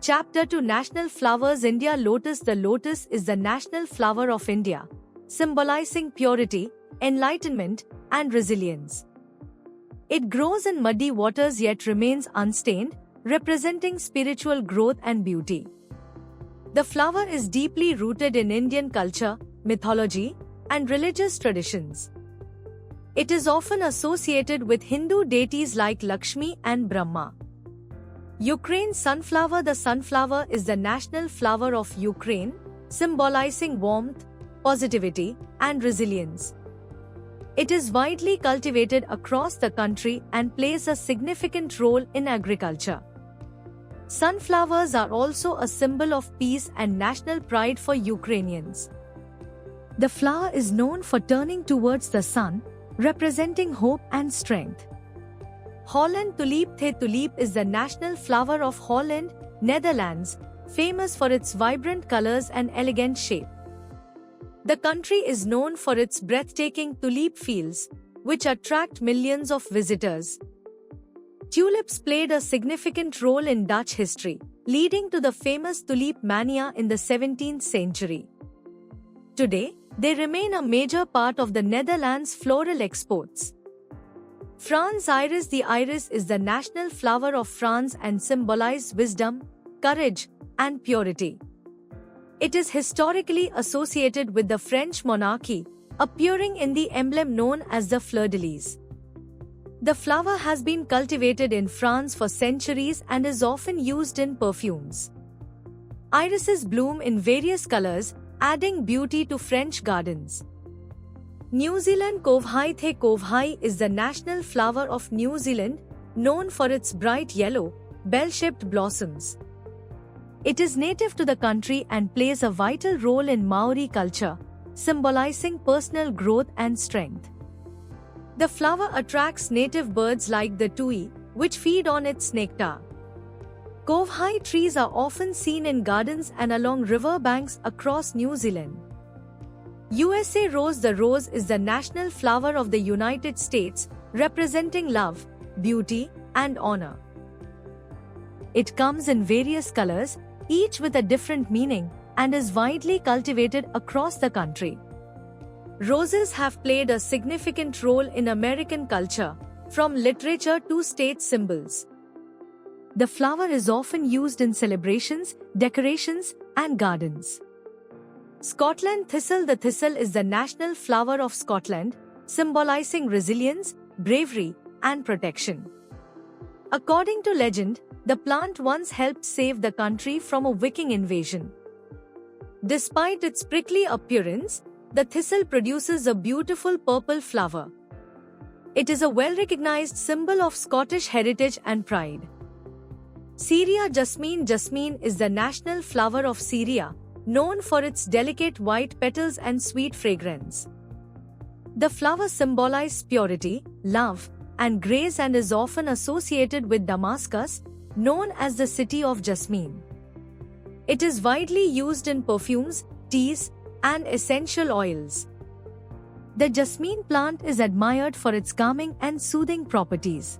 Chapter 2 National Flowers India Lotus. The lotus is the national flower of India, symbolizing purity, enlightenment, and resilience. It grows in muddy waters yet remains unstained, representing spiritual growth and beauty. The flower is deeply rooted in Indian culture, mythology, and religious traditions. It is often associated with Hindu deities like Lakshmi and Brahma. Ukraine sunflower. The sunflower is the national flower of Ukraine, symbolizing warmth, positivity, and resilience. It is widely cultivated across the country and plays a significant role in agriculture. Sunflowers are also a symbol of peace and national pride for Ukrainians. The flower is known for turning towards the sun, representing hope and strength. Holland tulip. The tulip is the national flower of Holland, Netherlands, famous for its vibrant colors and elegant shape. The country is known for its breathtaking tulip fields, which attract millions of visitors. Tulips played a significant role in Dutch history, leading to the famous tulip mania in the 17th century. Today, they remain a major part of the Netherlands' floral exports. France iris. The iris is the national flower of France and symbolizes wisdom, courage, and purity. It is historically associated with the French monarchy, appearing in the emblem known as the fleur-de-lis. The flower has been cultivated in France for centuries and is often used in perfumes. Irises bloom in various colors, adding beauty to French gardens. New Zealand Kovhai. The kovhai is the national flower of New Zealand, known for its bright yellow, bell-shaped blossoms. It is native to the country and plays a vital role in Maori culture, symbolizing personal growth and strength. The flower attracts native birds like the tui, which feed on its nectar. Kovhai trees are often seen in gardens and along river banks across New Zealand. USA rose. The rose is the national flower of the United States, representing love, beauty, and honor. It comes in various colors, each with a different meaning, and is widely cultivated across the country. Roses have played a significant role in American culture, from literature to state symbols. The flower is often used in celebrations, decorations, and gardens. Scotland thistle. The thistle is the national flower of Scotland, symbolizing resilience, bravery, and protection. According to legend, the plant once helped save the country from a Viking invasion. Despite its prickly appearance, the thistle produces a beautiful purple flower. It is a well-recognized symbol of Scottish heritage and pride. Syria jasmine. Jasmine is the national flower of Syria, known for its delicate white petals and sweet fragrance. The flower symbolizes purity, love, and grace and is often associated with Damascus, known as the city of jasmine. It is widely used in perfumes, teas, and essential oils. The jasmine plant is admired for its calming and soothing properties.